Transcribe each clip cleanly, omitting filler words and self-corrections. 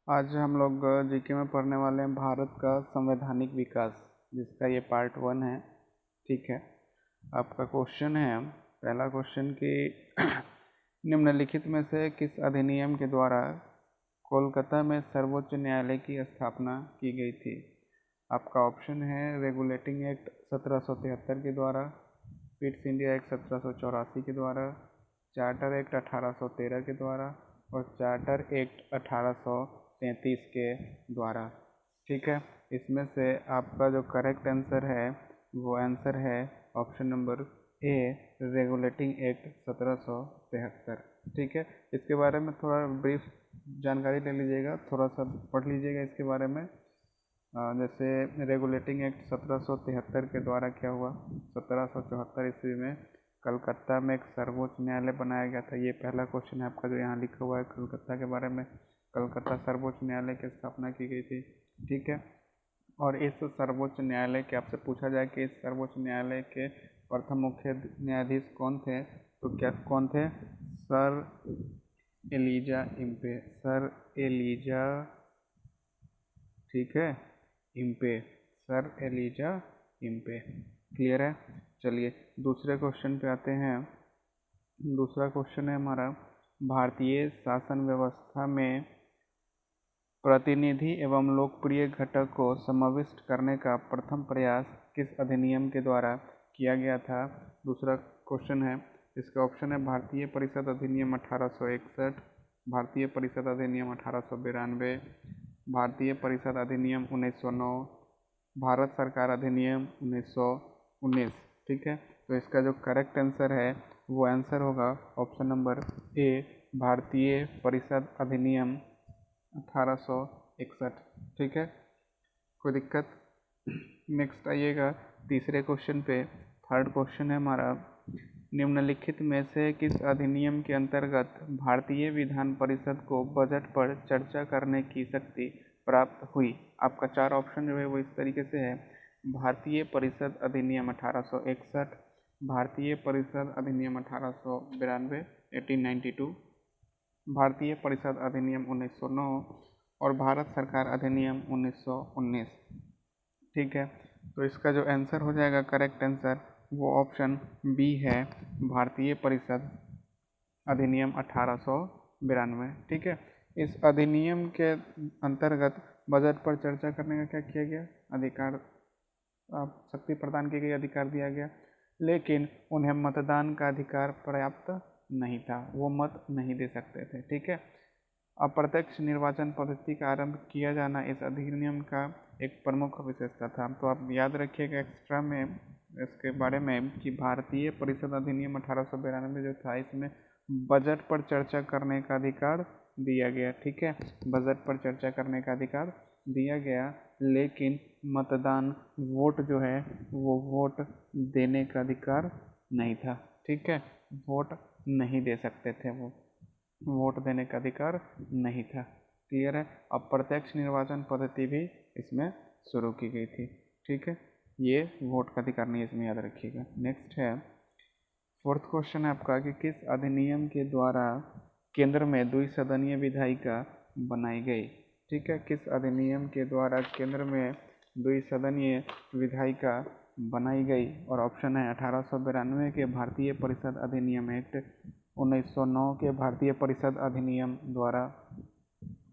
आज हम लोग जीके में पढ़ने वाले हैं भारत का संवैधानिक विकास, जिसका ये पार्ट 1 है। ठीक है, आपका क्वेश्चन है, पहला क्वेश्चन कि निम्नलिखित में से किस अधिनियम के द्वारा कोलकाता में सर्वोच्च न्यायालय की स्थापना की गई थी। आपका ऑप्शन है रेगुलेटिंग एक्ट 1773 के द्वारा, पिट्स इंडिया एक्ट 1784 के द्वारा, चार्टर एक्ट 1813 के द्वारा और चार्टर एक्ट 1833 के द्वारा। ठीक है, इसमें से आपका जो करेक्ट आंसर है वो आंसर है option number A, regulating act 1773। ठीक है, इसके बारे में थोड़ा ब्रीफ जानकारी ले लीजिएगा, थोड़ा सा पढ़ लीजिएगा इसके बारे में। जैसे रेगुलेटिंग एक्ट 1773 के द्वारा क्या हुआ, 1774 ईस्वी में कलकत्ता में एक सर्वोच्च न्यायालय बनाया गया था। ये पहला क्वेश्चन है आपका जो यहाँ लिखा हुआ है, कलकत्ता के बारे में। कलकत्ता सर्वोच्च न्यायालय की स्थापना की गई थी। ठीक है, और इस सर्वोच्च न्यायालय के आपसे पूछा जाए कि इस सर्वोच्च न्यायालय के प्रथम मुख्य न्यायाधीश कौन थे, तो क्या कौन थे? Sir Elijah Impey, sir Elijah, ठीक है, Impey, sir Elijah Impey. Clear है? चलिए दूसरे क्वेश्चन पे आते हैं। दूसरा क्वेश्चन है हमारा, भारतीय शासन व्यवस्था में प्रतिनिधि एवं लोकप्रिय घटक को समाविष्ट करने का प्रथम प्रयास किस अधिनियम के द्वारा किया गया था। दूसरा क्वेश्चन है, इसका ऑप्शन है भारतीय परिषद अधिनियम 1861, भारतीय परिषद अधिनियम 1892, भारतीय परिषद अधिनियम 1909, भारत सरकार अधिनियम 1919। ठीक है, तो इसका जो करेक्ट आंसर है वो आंसर होगा ऑप्शन नंबर ए, भारतीय परिषद अधिनियम 1861। ठीक है, कोई दिक्कत? नेक्स्ट आइएगा तीसरे क्वेश्चन पे। थर्ड क्वेश्चन है हमारा, निम्नलिखित में से किस अधिनियम के अंतर्गत भारतीय विधान परिषद को बजट पर चर्चा करने की शक्ति प्राप्त हुई। आपका चार ऑप्शन जो है वो इस तरीके से है, भारतीय परिषद अधिनियम 1861, भारतीय परिषद अधिनियम 1892 1892, भारतीय परिषद अधिनियम 1909 और भारत सरकार अधिनियम 1919। ठीक है, तो इसका जो आंसर हो जाएगा करेक्ट आंसर वो ऑप्शन बी है, भारतीय परिषद अधिनियम 1892। ठीक है, इस अधिनियम के अंतर्गत बजट पर चर्चा करने का क्या किया गया, अधिकार, शक्ति प्रदान की गई, अधिकार दिया गया, लेकिन उन्हें मतदान का अधिकार पर्याप्त नहीं था, वो मत नहीं दे सकते थे। ठीक है, अप्रत्यक्ष निर्वाचन पद्धति का आरंभ किया जाना इस अधिनियम का एक प्रमुख विशेषता था। तो आप याद रखिएगा एक्स्ट्रा में इसके बारे में कि भारतीय परिषद अधिनियम 1892 जो था, इसमें बजट पर चर्चा करने का अधिकार दिया गया। ठीक है, बजट पर चर्चा करने का अधिकार दिया गया, लेकिन मतदान, वोट जो है वो वोट देने का अधिकार नहीं था। ठीक है, वोट नहीं दे सकते थे, वो वोट देने का अधिकार नहीं था। क्लियर है? अप्रत्यक्ष निर्वाचन पद्धति भी इसमें शुरू की गई थी। ठीक है, ये वोट का अधिकार नहीं, इसमें याद रखिएगा। नेक्स्ट है फोर्थ क्वेश्चन है आपका कि किस अधिनियम के द्वारा केंद्र में द्विसदनीय विधायिका बनाई गई। ठीक है, किस अधिनियम के द्वारा केंद्र में द्विसदनीय विधायिका बनाई गई, और ऑप्शन है 1892 के भारतीय परिषद अधिनियम एक्ट, 1909 के भारतीय परिषद अधिनियम द्वारा,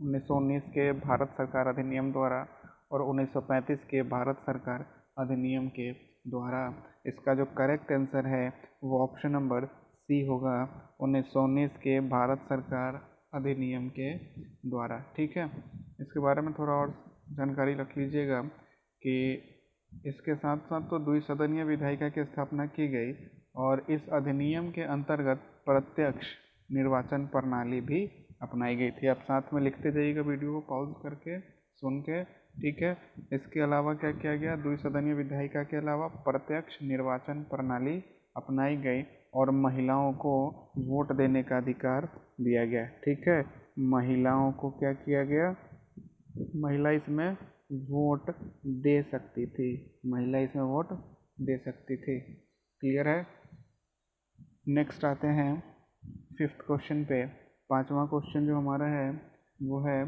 1919 के भारत सरकार अधिनियम द्वारा और 1935 के भारत सरकार अधिनियम के द्वारा। इसका जो करेक्ट आंसर है वो ऑप्शन नंबर सी होगा, 1919 के भारत सरकार अधिनियम के द्वारा। ठीक है, इसके बारे में थोड़ा और जानकारी रख लीजिएगा कि इसके साथ साथ तो द्विसदनीय विधायिका की स्थापना की गई और इस अधिनियम के अंतर्गत प्रत्यक्ष निर्वाचन प्रणाली भी अपनाई गई थी। आप साथ में लिखते जाइएगा, वीडियो को पॉज करके सुन के। ठीक है, इसके अलावा क्या किया गया, द्विसदनीय विधायिका के अलावा प्रत्यक्ष निर्वाचन प्रणाली अपनाई गई और महिलाओं को वोट देने का अधिकार दिया गया। ठीक है, महिलाओं को क्या किया गया, महिला इसमें वोट दे सकती थी, महिला इसमें वोट दे सकती थी। क्लियर है? नेक्स्ट आते हैं फिफ्थ क्वेश्चन पे। पांचवा क्वेश्चन जो हमारा है वो है,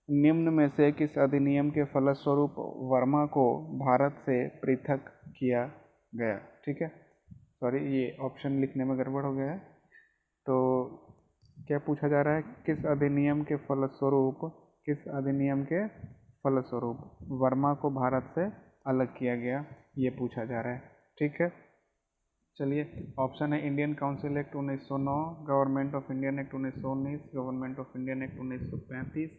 निम्न में से किस अधिनियम के फलस्वरूप वर्मा को भारत से पृथक किया गया? ठीक है, सॉरी ये ऑप्शन लिखने में गड़बड़ हो गया है। तो क्या पूछा जा रहा है, किस अधिनियम के फलस्वरूप वर्मा को भारत से अलग किया गया, ये पूछा जा रहा है। ठीक है, चलिए ऑप्शन है Indian council act 1909, government of Indian act 1919, government of Indian act 1935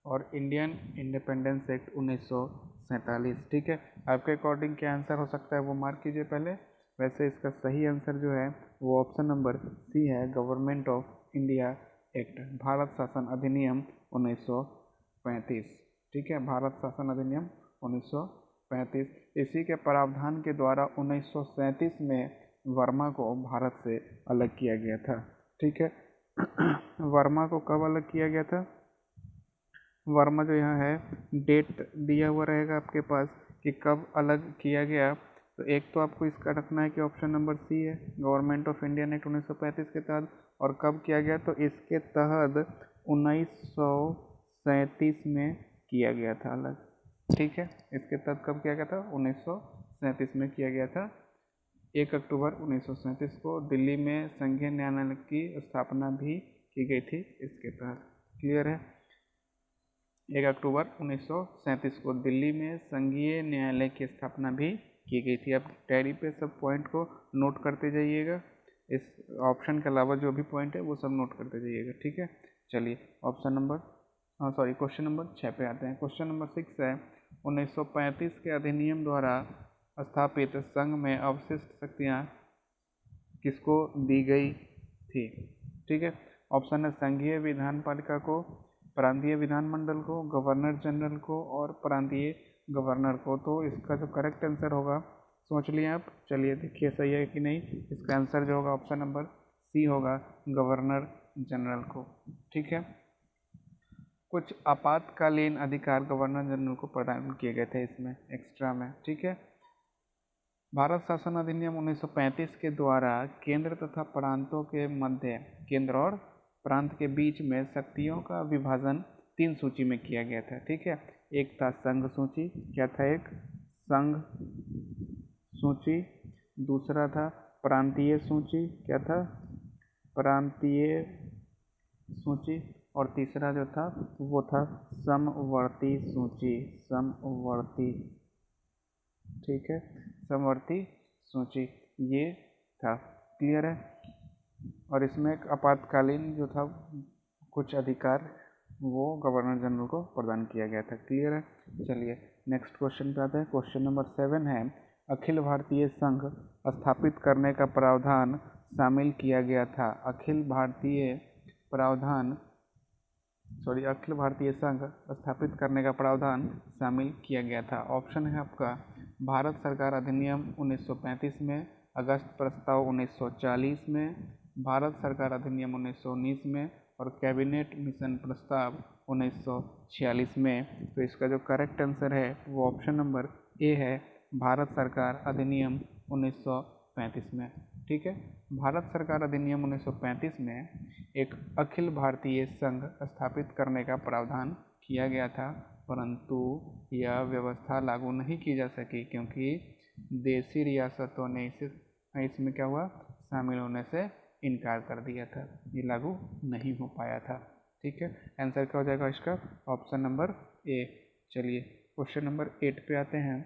और इंडियन इंडिपेंडेंस एक्ट 1947। ठीक है, आपके अकॉर्डिंग क्या आंसर हो सकता है वो मार्क कीजिए पहले। वैसे इसका सही आंसर जो है वो ऑप्शन नंबर सी है, government of India act, Bharat शासन अधिनियम 1935। ठीक है, भारत शासन अधिनियम 1935, इसी के प्रावधान के द्वारा 1937 में वर्मा को भारत से अलग किया गया था। ठीक है, वर्मा को कब अलग किया गया था? वर्मा जो यहाँ है डेट दिया हुआ रहेगा आपके पास कि कब अलग किया गया। तो एक तो आपको इसका रखना है कि ऑप्शन नंबर सी है, गवर्नमेंट ऑफ इंडियन एक्ट 1935 के तहत, और कब किया गया तो इसके तहत 1937 में किया गया था अलग। ठीक है, इसके तहत कब किया गया था? 1937 में किया गया था। 1 अक्टूबर 1937 को दिल्ली में संघीय न्यायालय की स्थापना भी की गई थी इसके तहत। क्लियर है? 1 अक्टूबर 1937 को दिल्ली में संघीय न्यायालय की स्थापना भी की गई थी। आप डायरी पे सब पॉइंट को नोट करते जाइएगा, इस ऑप्शन के अलावा जो भी पॉइंट है वो सब नोट करते जाइएगा। ठीक है, चलिए क्वेश्चन नंबर 6 पे आते हैं। क्वेश्चन नंबर 6 है, 1935 के अधिनियम द्वारा स्थापित संघ में अवशिष्ट शक्तियाँ किसको दी गई थी? ठीक है, ऑप्शन है संघीय विधान पालिका को, प्रांतीय विधानमंडल को, गवर्नर जनरल को और प्रांतीय गवर्नर को। तो इसका जो करेक्ट आंसर होगा, सोच लिए आप, चलिए देखिए सही है कि नहीं। इसका आंसर जो होगा ऑप्शन नंबर सी होगा, गवर्नर जनरल को। ठीक है, कुछ आपातकालीन अधिकार गवर्नर जनरल को प्रदान किए गए थे इसमें एक्स्ट्रा में। ठीक है, भारत शासन अधिनियम 1935 के द्वारा केंद्र तथा प्रांतों के मध्य, केंद्र और प्रांत के बीच में शक्तियों का विभाजन 3 सूची में किया गया था। ठीक है, एक था संघ सूची, क्या था? एक संघ सूची। दूसरा था प्रांतीय सूची, क्या था? प्रांतीय सूची। और तीसरा जो था वो था समवर्ती सूची, समवर्ती। ठीक है, समवर्ती सूची ये था। क्लियर है? और इसमें एक आपातकालीन जो था कुछ अधिकार वो गवर्नर जनरल को प्रदान किया गया था। क्लियर है? चलिए नेक्स्ट क्वेश्चन पे आते हैं। क्वेश्चन नंबर 7 है, अखिल भारतीय संघ स्थापित करने का प्रावधान शामिल किया गया था। अखिल भारतीय संघ स्थापित करने का प्रावधान शामिल किया गया था। ऑप्शन है आपका भारत सरकार अधिनियम 1935 में, अगस्त प्रस्ताव 1940 में, भारत सरकार अधिनियम 1919 में और कैबिनेट मिशन प्रस्ताव 1946 में। तो इसका जो करेक्ट आंसर है वो ऑप्शन नंबर ए है, भारत सरकार अधिनियम 1935 में। ठीक है, भारत सरकार अधिनियम 1935 में एक अखिल भारतीय संघ स्थापित करने का प्रावधान किया गया था, परंतु यह व्यवस्था लागू नहीं की जा सकी क्योंकि देशी रियासतों ने इसमें क्या हुआ, शामिल होने से इनकार कर दिया था, ये लागू नहीं हो पाया था। ठीक है, आंसर क्या हो जाएगा इसका? Option number A. चलिए क्वेश्चन नंबर 8 पे आते हैं।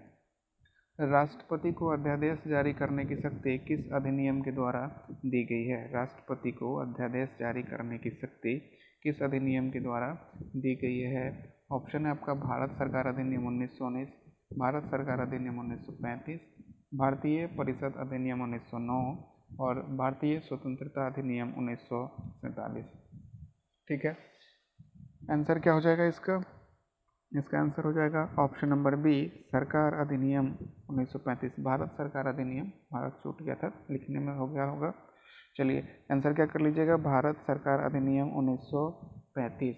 राष्ट्रपति को अध्यादेश जारी करने की शक्ति किस अधिनियम के द्वारा दी गई है? राष्ट्रपति को अध्यादेश जारी करने की शक्ति किस अधिनियम के द्वारा दी गई है? ऑप्शन है आपका भारत सरकार अधिनियम 1919, भारत सरकार अधिनियम 1935, भारतीय परिषद अधिनियम 1909 और भारतीय स्वतंत्रता अधिनियम 1947। ठीक है, आंसर क्या हो जाएगा इसका? इसका आंसर हो जाएगा ऑप्शन नंबर बी, सरकार अधिनियम 1935, भारत सरकार अधिनियम, भारत छूट गया था लिखने में, हो गया होगा। चलिए आंसर क्या कर लीजिएगा, भारत सरकार अधिनियम 1935।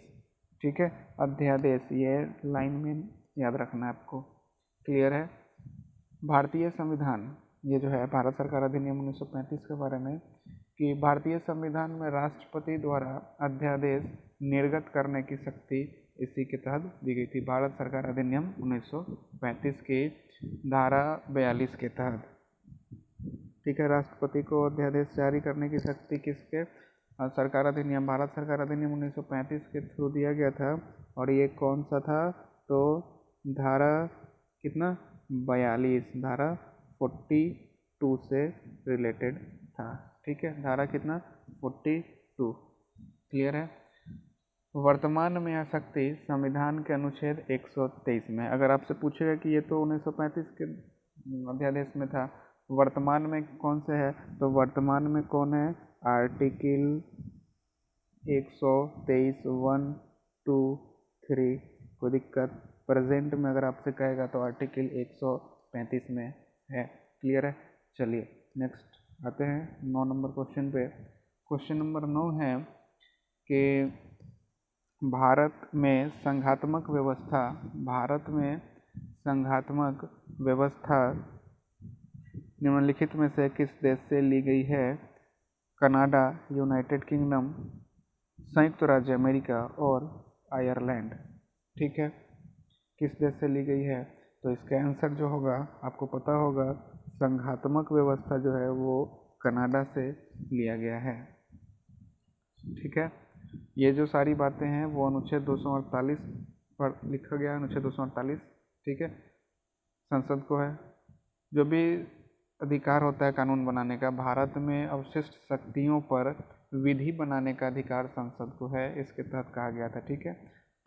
ठीक है, अध्यादेश ये लाइन में याद रखना है आपको। क्लियर है? भारतीय संविधान, ये जो है भारत सरकार अधिनियम 1935 के बारे में, कि भारतीय संविधान में राष्ट्रपति द्वारा अध्यादेश निर्गत करने की शक्ति इसी के तहत दी गई थी। भारत सरकार अधिनियम 1935 की धारा 42 के तहत। ठीक है, राष्ट्रपति को अध्यादेश जारी करने की शक्ति किसके सरकार अधिनियम भारत सरकार अधिनियम 1935 के थ्रू दिया गया था। और ये कौन सा था, तो धारा कितना 42, धारा 42 से रिलेटेड था। ठीक है, धारा कितना 42। क्लियर है। वर्तमान में यह शक्ति संविधान के अनुच्छेद 123 में। अगर आपसे पूछेगा कि ये तो 1935 के अध्यादेश में था, वर्तमान में कौन से है, तो वर्तमान में कौन है, आर्टिकल 123 1 2 3। कोई दिक्कत, प्रेजेंट में अगर आपसे कहेगा तो आर्टिकल 135 में है। क्लियर है। चलिए नेक्स्ट आते हैं 9 नंबर क्वेश्चन पे। क्वेश्चन नंबर 9 है कि भारत में संघात्मक व्यवस्था निम्नलिखित में से किस देश से ली गई है। कनाडा, यूनाइटेड किंगडम, संयुक्त राज्य अमेरिका और आयरलैंड। ठीक है, किस देश से ली गई है, तो इसका आंसर जो होगा आपको पता होगा, संघात्मक व्यवस्था जो है वो कनाडा से लिया गया है। ठीक है, ये जो सारी बातें हैं वो अनुच्छेद 248 पर लिखा गया है, अनुच्छेद 248। ठीक है, संसद को है जो भी अधिकार होता है कानून बनाने का। भारत में अवशिष्ट शक्तियों पर विधि बनाने का अधिकार संसद को है, इसके तहत कहा गया था। ठीक है,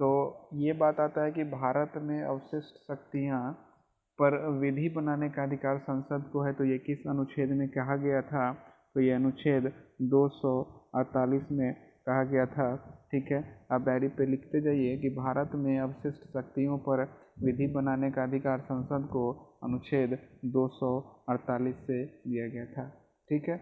तो ये बात आता है कि भारत में अवशिष्ट शक्तियाँ पर विधि बनाने का अधिकार संसद को है, तो ये किस अनुच्छेद में कहा गया था, तो ये अनुच्छेद 248 में कहा गया था। ठीक है, आप डायरी पे लिखते जाइए कि भारत में अवशिष्ट शक्तियों पर विधि बनाने का अधिकार संसद को अनुच्छेद 248 से दिया गया था। ठीक है,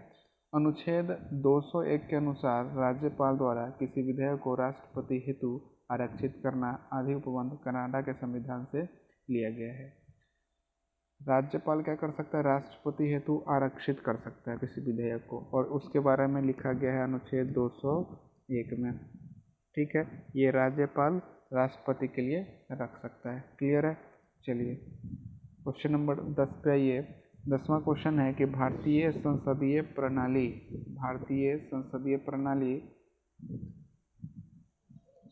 अनुच्छेद 201 के अनुसार राज्यपाल द्वारा किसी विधेयक को राष्ट्रपति हेतु आरक्षित करना आदि उपबंध कनाडा के संविधान से लिया गया है। राज्यपाल क्या कर सकता है, राष्ट्रपति हेतु आरक्षित कर सकता है किसी विधेयक को, और उसके बारे में लिखा गया है अनुच्छेद 201 में। ठीक है, ये राज्यपाल राष्ट्रपति के लिए रख सकता है। क्लियर है। चलिए क्वेश्चन नंबर 10 पे आइए। 10वां क्वेश्चन है कि भारतीय संसदीय प्रणाली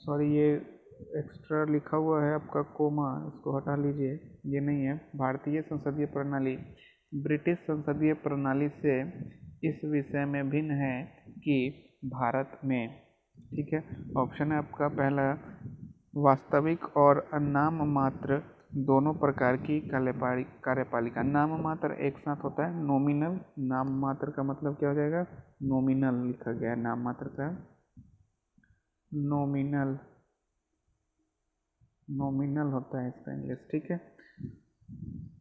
सॉरी ये एक्स्ट्रा लिखा हुआ है आपका कोमा, इसको हटा लीजिए, ये नहीं है। भारतीय संसदीय प्रणाली ब्रिटिश संसदीय प्रणाली से इस विषय में भिन्न है कि भारत में, ठीक है, ऑप्शन है आपका पहला, वास्तविक और नाम मात्र दोनों प्रकार की कार्यपालिका। नाम मात्र एक साथ होता है, नॉमिनल। नाम मात्र का मतलब क्या हो जाएगा, नॉमिनल लिखा गया है, नाम मात्र का नॉमिनल होता है इसका इंग्लिश। ठीक है,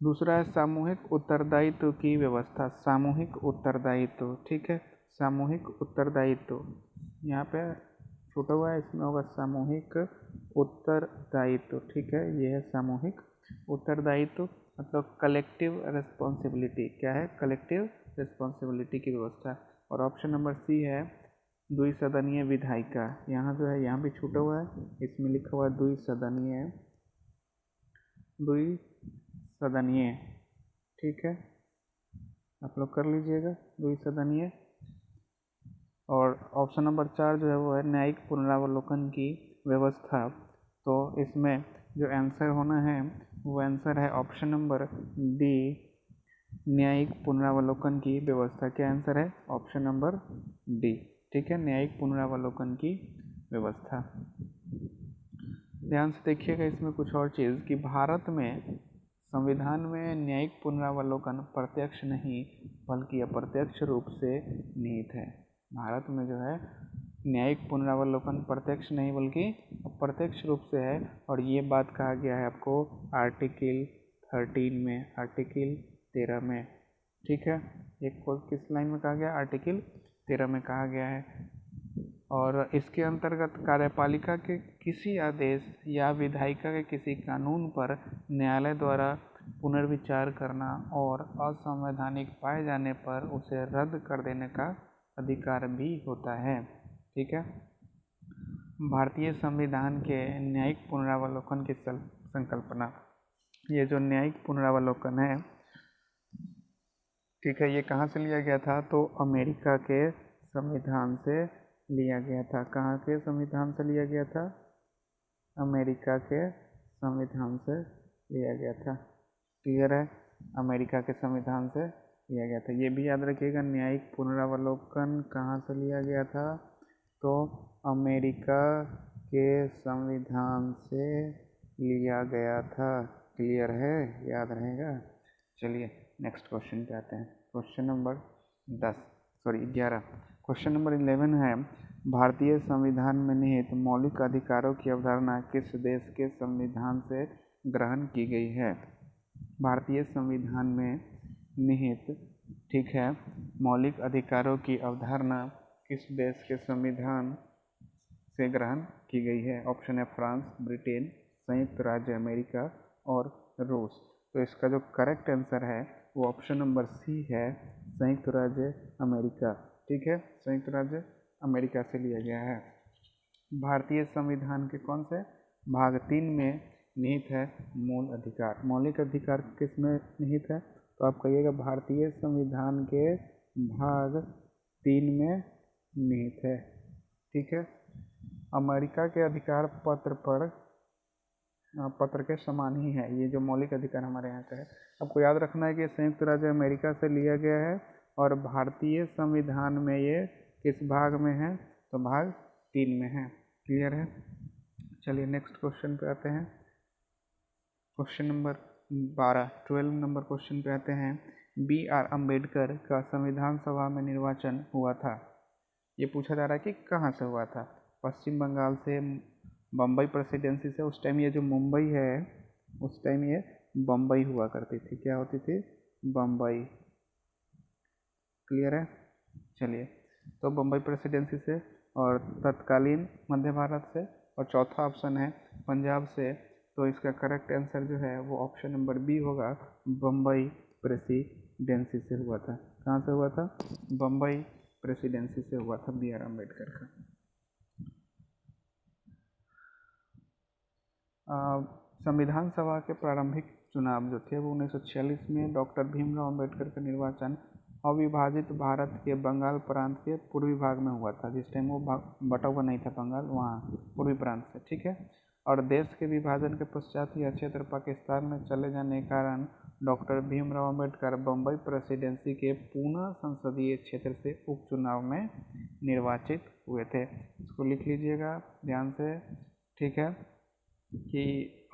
दूसरा है सामूहिक उत्तरदायित्व की व्यवस्था। सामूहिक उत्तरदायित्व, ठीक है, सामूहिक उत्तरदायित्व यहाँ पे छूटा हुआ है, इसमें होगा सामूहिक उत्तरदायित्व। ठीक है, ये है सामूहिक उत्तरदायित्व, मतलब कलेक्टिव रिस्पॉन्सिबिलिटी। क्या है, कलेक्टिव रिस्पॉन्सिबिलिटी की व्यवस्था। और ऑप्शन नंबर सी है द्विसदनीय विधायिका। यहाँ जो है यहाँ भी छूटा हुआ है, इसमें लिखा हुआ है द्विसदनीय। ठीक है, आप लोग कर लीजिएगा द्विसदनीय। और ऑप्शन नंबर 4 जो है वो है न्यायिक पुनरावलोकन की व्यवस्था। तो इसमें जो आंसर होना है वो आंसर है ऑप्शन नंबर डी, न्यायिक पुनरावलोकन की व्यवस्था। क्या आंसर है, ऑप्शन नंबर डी। ठीक है, न्यायिक पुनरावलोकन की व्यवस्था। ध्यान से देखिएगा इसमें कुछ और चीज़ कि भारत में संविधान में न्यायिक पुनरावलोकन प्रत्यक्ष नहीं बल्कि अप्रत्यक्ष रूप से निहित है। भारत में जो है न्यायिक पुनरावलोकन प्रत्यक्ष नहीं बल्कि अप्रत्यक्ष रूप से है, और ये बात कहा गया है आपको आर्टिकल 13 में, आर्टिकल 13 में। ठीक है, एक को किस लाइन में कहा गया, आर्टिकल 13 में कहा गया है। और इसके अंतर्गत कार्यपालिका के किसी आदेश या विधायिका के किसी कानून पर न्यायालय द्वारा पुनर्विचार करना और असंवैधानिक पाए जाने पर उसे रद्द कर देने का अधिकार भी होता है। ठीक है, भारतीय संविधान के न्यायिक पुनरावलोकन की संकल्पना। ये जो न्यायिक पुनरावलोकन है, ठीक है, ये कहाँ से लिया गया था? तो अमेरिका के संविधान से लिया गया था। कहाँ के संविधान से लिया गया था? अमेरिका के संविधान से लिया गया था। क्लियर है? अमेरिका के संविधान से लिया गया था। ये भी याद रखिएगा, न्यायिक पुनरावलोकन कहाँ से लिया गया था? तो अमेरिका के संविधान से लिया गया था। क्लियर है? याद रहेगा। चलिए नेक्स्ट क्वेश्चन पे आते हैं। Question number 11। क्वेश्चन नंबर 11 है, भारतीय संविधान में निहित मौलिक अधिकारों की अवधारणा किस देश के संविधान से ग्रहण की गई है? भारतीय संविधान में निहित, ठीक है, मौलिक अधिकारों की अवधारणा किस देश के संविधान से ग्रहण की गई है? ऑप्शन है फ्रांस, ब्रिटेन, संयुक्त राज्य अमेरिका और रूस। तो इसका जो करेक्ट आंसर है वो ऑप्शन नंबर सी है, संयुक्त राज्य अमेरिका। ठीक है, संयुक्त राज्य अमेरिका से लिया गया है। भारतीय संविधान के कौन से भाग 3 में निहित है मूल अधिकार? मौलिक अधिकार किस में निहित है? तो आप कहिएगा भारतीय संविधान के भाग 3 में निहित है। ठीक है, अमेरिका के अधिकार पत्र के समान ही है। ये जो मौलिक अधिकार हमारे यहाँ का है, आपको याद रखना है कि संयुक्त राज्य अमेरिका से लिया गया है और भारतीय संविधान में ये किस भाग में है? तो भाग 3 में है। क्लियर है? चलिए नेक्स्ट क्वेश्चन पे आते हैं। क्वेश्चन नंबर 12 नंबर क्वेश्चन पे आते हैं। B.R. अम्बेडकर का संविधान सभा में निर्वाचन हुआ था। ये पूछा जा रहा है कि कहाँ से हुआ था? पश्चिम बंगाल से, बम्बई प्रेसिडेंसी से। उस टाइम ये जो मुंबई है, उस टाइम ये बम्बई हुआ करती थी। क्या होती थी? बम्बई। क्लियर है? चलिए, तो बम्बई प्रेसिडेंसी से और तत्कालीन मध्य भारत से, और चौथा ऑप्शन है पंजाब से। तो इसका करेक्ट आंसर जो है वो ऑप्शन नंबर बी होगा, बम्बई प्रेसिडेंसी से हुआ था। कहाँ से हुआ था? बम्बई प्रेसिडेंसी से हुआ था B.R. अम्बेडकर का। संविधान सभा के प्रारंभिक चुनाव जो थे वो 1946 में डॉक्टर भीमराव अम्बेडकर का निर्वाचन अविभाजित भारत के बंगाल प्रांत के पूर्वी भाग में हुआ था। जिस टाइम वो बटा हुआ नहीं था बंगाल, वहाँ पूर्वी प्रांत से। ठीक है, और देश के विभाजन के पश्चात यह क्षेत्र पाकिस्तान में चले जाने के कारण डॉक्टर भीमराव अम्बेडकर बम्बई प्रेसिडेंसी के पूना संसदीय क्षेत्र से उपचुनाव में निर्वाचित हुए थे। इसको लिख लीजिएगा ध्यान से। ठीक है, कि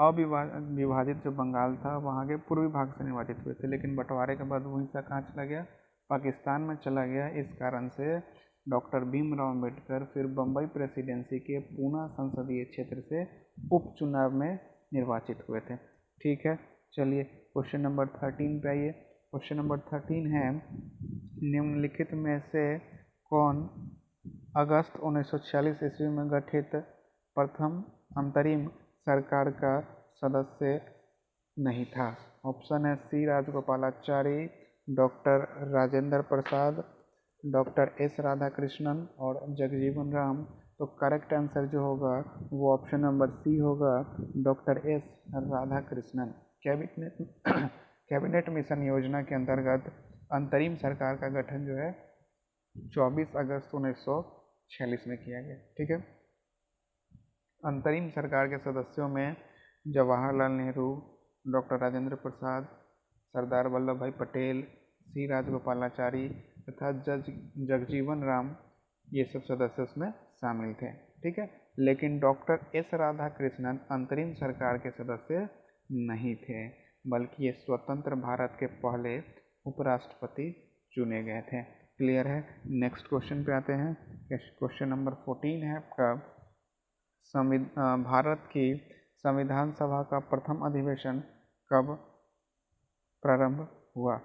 अविभाजित जो बंगाल था वहाँ के पूर्वी भाग से निर्वाचित हुए थे, लेकिन बंटवारे के बाद वो हिस्सा कहाँ चला गया? पाकिस्तान में चला गया। इस कारण से डॉक्टर भीमराव अम्बेडकर फिर बम्बई प्रेसिडेंसी के पूना संसदीय क्षेत्र से उपचुनाव में निर्वाचित हुए थे। ठीक है, चलिए क्वेश्चन नंबर 13 पे आइए। क्वेश्चन नंबर 13 है, निम्नलिखित में से कौन अगस्त 1946 ईस्वी में गठित प्रथम अंतरिम सरकार का सदस्य नहीं था? ऑप्शन है सी Rajagopalachari, doctor Rajendra Prasad, doctor S Radhakrishnan और जगजीवन राम। तो करेक्ट आंसर जो होगा वो ऑप्शन नंबर सी होगा, doctor S Radhakrishnan. Cabinet mission योजना के अंतर्गत अंतरिम सरकार का गठन जो है 24 अगस्त 1946 में किया गया। ठीक है, अंतरिम सरकार के सदस्यों में जवाहरलाल नेहरू, डॉक्टर राजेंद्र प्रसाद, सरदार वल्लभ भाई पटेल, सी राजगोपालाचारी तथा जगजीवन राम, ये सब सदस्य उसमें शामिल थे। ठीक है, लेकिन डॉक्टर एस राधाकृष्णन अंतरिम सरकार के सदस्य नहीं थे, बल्कि ये स्वतंत्र भारत के पहले उपराष्ट्रपति चुने गए थे। क्लियर है? नेक्स्ट क्वेश्चन पे आते हैं। क्वेश्चन नंबर 14 है आपका, भारत की संविधान सभा का प्रथम अधिवेशन कब प्रारंभ हुआ?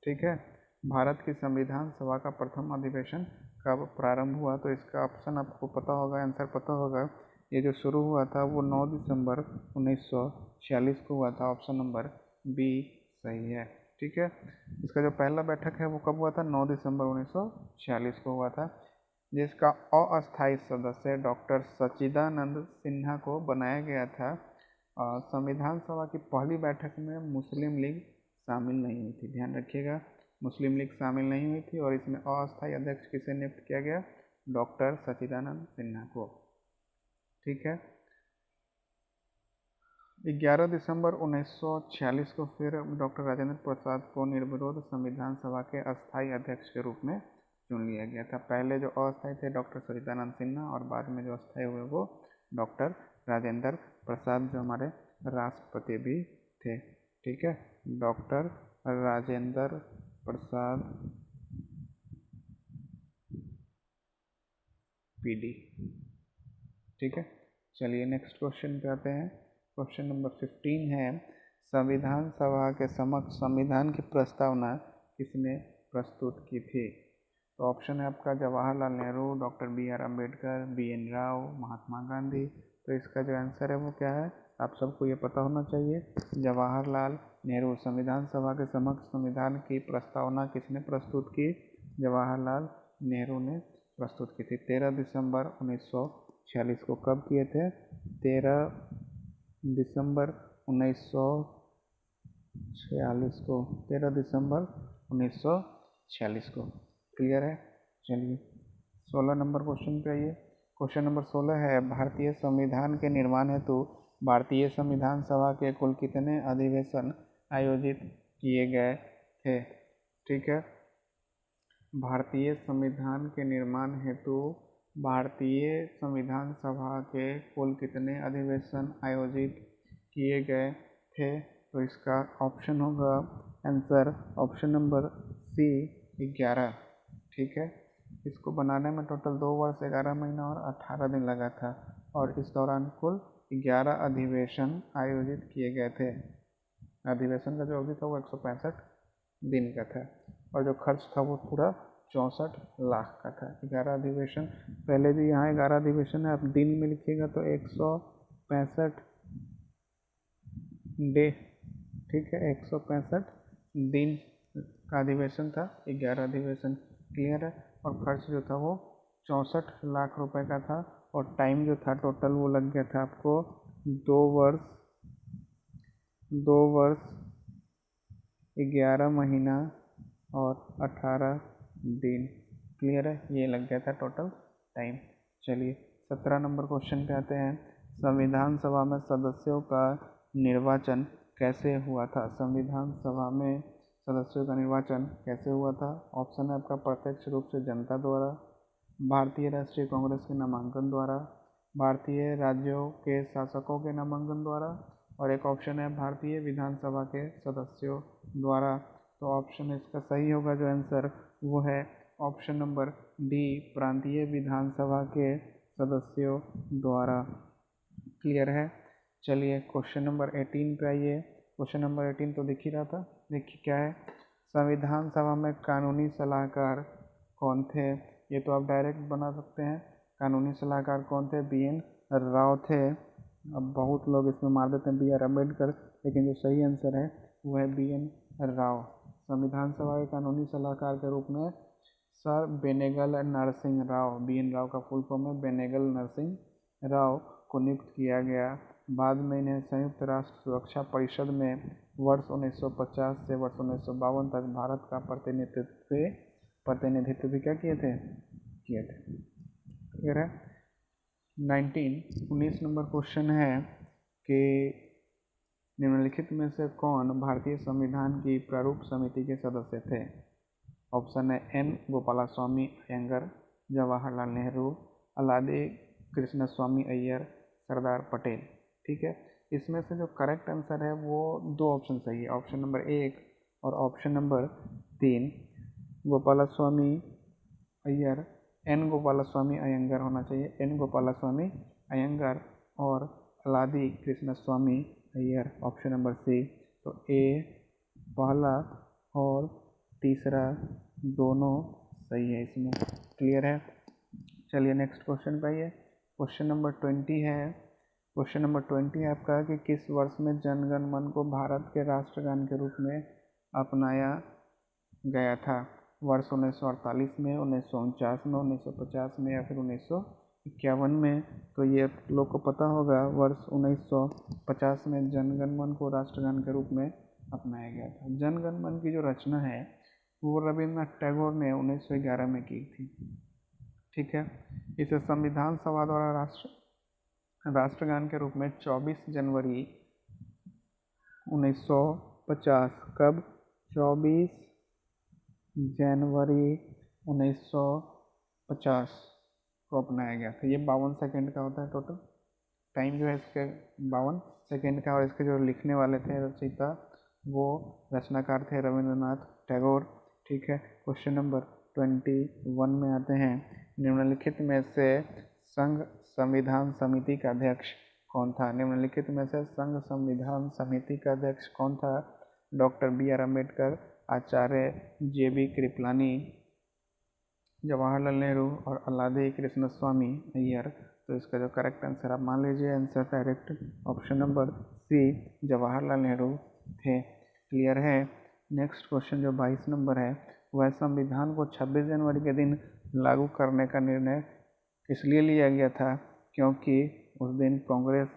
ठीक है, भारत की संविधान सभा का प्रथम अधिवेशन कब प्रारंभ हुआ? तो इसका ऑप्शन आपको पता होगा, आंसर पता होगा। ये जो शुरू हुआ था वो 9 दिसंबर 1946 को हुआ था। ऑप्शन नंबर बी सही है। ठीक है, इसका जो पहला बैठक है वो कब हुआ था? 9 दिसंबर 1946 को हुआ था। जिसका अस्थायी सदस्य डॉक्टर सच्चिदानंद सिन्हा को बनाया गया था। संविधान सभा की पहली बैठक में मुस्लिम लीग शामिल नहीं हुई थी, ध्यान रखिएगा, मुस्लिम लीग शामिल नहीं हुई थी। और इसमें अस्थायी अध्यक्ष किसे नियुक्त किया गया? डॉक्टर सच्चिदानंद सिन्हा को। ठीक है। 11 दिसंबर 1946 को फिर डॉक्टर राजेंद्र प्रसाद को निर्विरोध संविधान सभा के अस्थायी अध्यक्ष के रूप में चुन लिया गया था। पहले जो अस्थायी थे डॉक्टर सच्चिदानंद सिन्हा, और बाद में जो अस्थायी हुए वो डॉक्टर राजेंद्र प्रसाद, जो हमारे राष्ट्रपति भी थे। ठीक है, डॉक्टर राजेंद्र प्रसाद पीडी। ठीक है, चलिए नेक्स्ट क्वेश्चन पे आते हैं। क्वेश्चन नंबर 15 है, संविधान सभा के समक्ष संविधान की प्रस्तावना किसने प्रस्तुत की थी? तो ऑप्शन है आपका Jawaharlal Nehru, doctor BR Ambedkar, BN Rao, Mahatma Gandhi. तो इसका जो आंसर है वो क्या है? आप सबको ये पता होना चाहिए, जवाहरलाल नेहरू। संविधान सभा के समक्ष संविधान की प्रस्तावना किसने प्रस्तुत की? जवाहरलाल नेहरू ने प्रस्तुत की थी। 13 दिसंबर 1946 को कब किए थे? 13 दिसंबर 1946 को, 13 दिसंबर 1946 को। क्लियर है? चलिए 16 नंबर क्वेश्चन पे आइए। क्वेश्चन नंबर 16 है, भारतीय संविधान के निर्माण हेतु भारतीय संविधान सभा के कुल कितने अधिवेशन आयोजित किए गए थे? ठीक है, भारतीय संविधान के निर्माण हेतु भारतीय संविधान सभा के कुल कितने अधिवेशन आयोजित किए गए थे? तो इसका ऑप्शन होगा आंसर ऑप्शन नंबर सी, 11। ठीक है, इसको बनाने में टोटल 2 वर्ष 11 महीना और 18 दिन लगा था, और इस दौरान कुल 11 अधिवेशन आयोजित किए गए थे। अधिवेशन का जो अवधि था वो 165 दिन का था, और जो खर्च था वो पूरा 64 लाख का था। 11 अधिवेशन, पहले भी यहाँ 11 अधिवेशन है, आप दिन में लिखिएगा तो 165 डे। ठीक है, 165 दिन का अधिवेशन था, 11 अधिवेशन। क्लियर है? और खर्च जो था वो 64 लाख रुपए का था, और टाइम जो था टोटल वो लग गया था आपको 2 वर्ष 11 महीना और 18 दिन। क्लियर है? ये लग गया था टोटल टाइम। चलिए 17 नंबर क्वेश्चन पे आते हैं। संविधान सभा में सदस्यों का निर्वाचन कैसे हुआ था? संविधान सभा में सदस्यों का निर्वाचन कैसे हुआ था? ऑप्शन है आपका प्रत्यक्ष रूप से जनता द्वारा, भारतीय राष्ट्रीय कांग्रेस के नामांकन द्वारा, भारतीय राज्यों के शासकों के नामांकन द्वारा, और एक ऑप्शन है भारतीय विधानसभा के सदस्यों द्वारा। तो ऑप्शन इसका सही होगा, जो आंसर वो है ऑप्शन नंबर डी, प्रांतीय विधानसभा के सदस्यों द्वारा। क्लियर है? चलिए क्वेश्चन नंबर 18 पे आइए। क्वेश्चन नंबर 18 तो दिख ही रहा था, देखिए क्या है। संविधान सभा में कानूनी सलाहकार कौन थे? ये तो आप डायरेक्ट बना सकते हैं। कानूनी सलाहकार कौन थे? BN राव थे। अब बहुत लोग इसमें मार देते हैं BR अम्बेडकर, लेकिन जो सही आंसर है वो है BN राव। संविधान सभा के कानूनी सलाहकार के रूप में सर बेनेगल नरसिंह राव, BN राव का फुल फॉर्म है बेनेगल नरसिंह राव, को नियुक्त किया गया। बाद में इन्हें संयुक्त राष्ट्र सुरक्षा परिषद में वर्ष 1950 से वर्ष 1952 तक भारत का प्रतिनिधित्व भी क्या किए थे? क्लियर है? 19 नंबर क्वेश्चन है कि निम्नलिखित में से कौन भारतीय संविधान की प्रारूप समिति के सदस्य थे? ऑप्शन है N गोपालास्वामी अयंगर, जवाहरलाल नेहरू, अलादी कृष्णस्वामी अय्यर, सरदार पटेल। ठीक है, इसमें से जो करेक्ट आंसर है वो 2 ऑप्शन सही है, ऑप्शन नंबर 1 और option number 3। Gopalaswami Ayyar, N Gopalaswami Ayyangar होना चाहिए, N गोपालास्वामी अयंगर, और Alladi Krishnaswami Ayyar, option number C. तो ए पहला और तीसरा दोनों सही है इसमें। क्लियर है? चलिए नेक्स्ट क्वेश्चन पे आइए। क्वेश्चन नंबर 20 है। क्वेश्चन नंबर 20 है आपका कि किस वर्ष में जन गण मन को भारत के राष्ट्रगान के रूप में अपनाया गया था? वर्ष 1948 में, 1949 में, 1950 में या फिर 1951 में। तो ये आप लोग को पता होगा, वर्ष 1950 में जनगण मन को राष्ट्रगान के रूप में अपनाया गया था। जनगण मन की जो रचना है वो रविन्द्रनाथ टैगोर ने 1911 में की थी। ठीक है, इसे संविधान सभा द्वारा राष्ट्रगान के रूप में 24 जनवरी 1950, कब? 24 जनवरी 1950 को अपनाया गया था। ये 52 सेकंड का होता है टोटल टाइम जो है इसके, 52 सेकंड का। और इसके जो लिखने वाले थे रचयिता, वो रचनाकार थे रविन्द्रनाथ टैगोर। ठीक है, क्वेश्चन नंबर 21 में आते हैं। निम्नलिखित में से संघ संविधान समिति का अध्यक्ष कौन था? निम्नलिखित में से संघ संविधान समिति का अध्यक्ष कौन था? Doctor B.R. अम्बेडकर, आचार्य J.B. कृपलानी, जवाहरलाल नेहरू और अल्लादे कृष्णस्वामी अय्यर। तो इसका जो करेक्ट आंसर आप मान लीजिए, answer direct option number C Jawaharlal Nehru थे। क्लियर है। नेक्स्ट क्वेश्चन जो 22 नंबर है, वह संविधान को 26 जनवरी के दिन लागू करने का निर्णय किस लिए लिया गया था? क्योंकि उस दिन कांग्रेस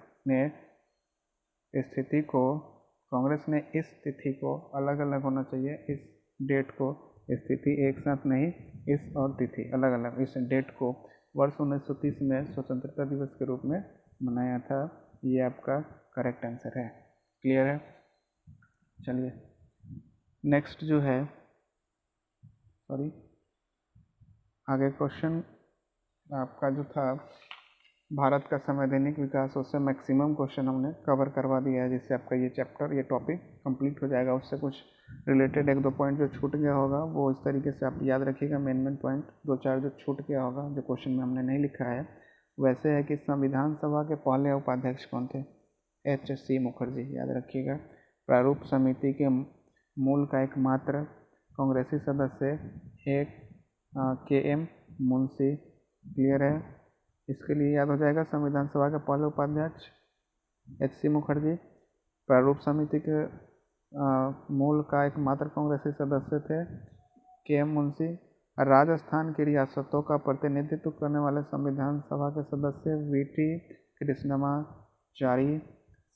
ने इस तिथि को अलग अलग होना चाहिए, इस डेट को, इस तिथि एक साथ नहीं, इस और तिथि अलग अलग, इस डेट को वर्ष 1930 में स्वतंत्रता दिवस के रूप में मनाया था। ये आपका करेक्ट आंसर है। क्लियर है। चलिए नेक्स्ट जो है, आगे क्वेश्चन आपका जो था भारत का संवैधानिक विकास, उससे मैक्सिमम क्वेश्चन हमने कवर करवा दिया है, जिससे आपका ये चैप्टर, ये टॉपिक कंप्लीट हो जाएगा। उससे कुछ रिलेटेड 1-2 पॉइंट जो छूट गया होगा वो इस तरीके से आप याद रखिएगा। मेन पॉइंट 2-4 जो छूट गया होगा, जो क्वेश्चन में हमने नहीं लिखा है, वैसे है कि संविधान सभा के पहले उपाध्यक्ष कौन थे? H.C. मुखर्जी, याद रखिएगा। प्रारूप समिति के मूल का एकमात्र कांग्रेसी सदस्य एक K.M. मुंशी। क्लियर है। इसके लिए याद हो जाएगा, संविधान सभा के पहले उपाध्यक्ष H.C. मुखर्जी, प्रारूप समिति के मूल का एकमात्र कांग्रेसी सदस्य थे K.M. मुंशी, राजस्थान की रियासतों का प्रतिनिधित्व करने वाले संविधान सभा के सदस्य V.T. कृष्णमाचारी,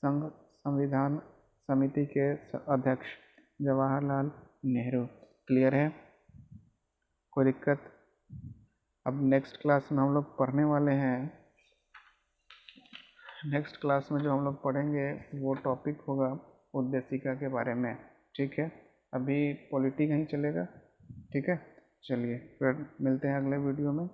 संघ संविधान समिति के अध्यक्ष जवाहरलाल नेहरू। क्लियर है। कोई दिक्कत? अब नेक्स्ट क्लास में हम लोग पढ़ने वाले हैं, नेक्स्ट क्लास में जो हम लोग पढ़ेंगे वो टॉपिक होगा उद्देशिका के बारे में। ठीक है, अभी पॉलिटी नहीं चलेगा। ठीक है, चलिए फिर मिलते हैं अगले वीडियो में।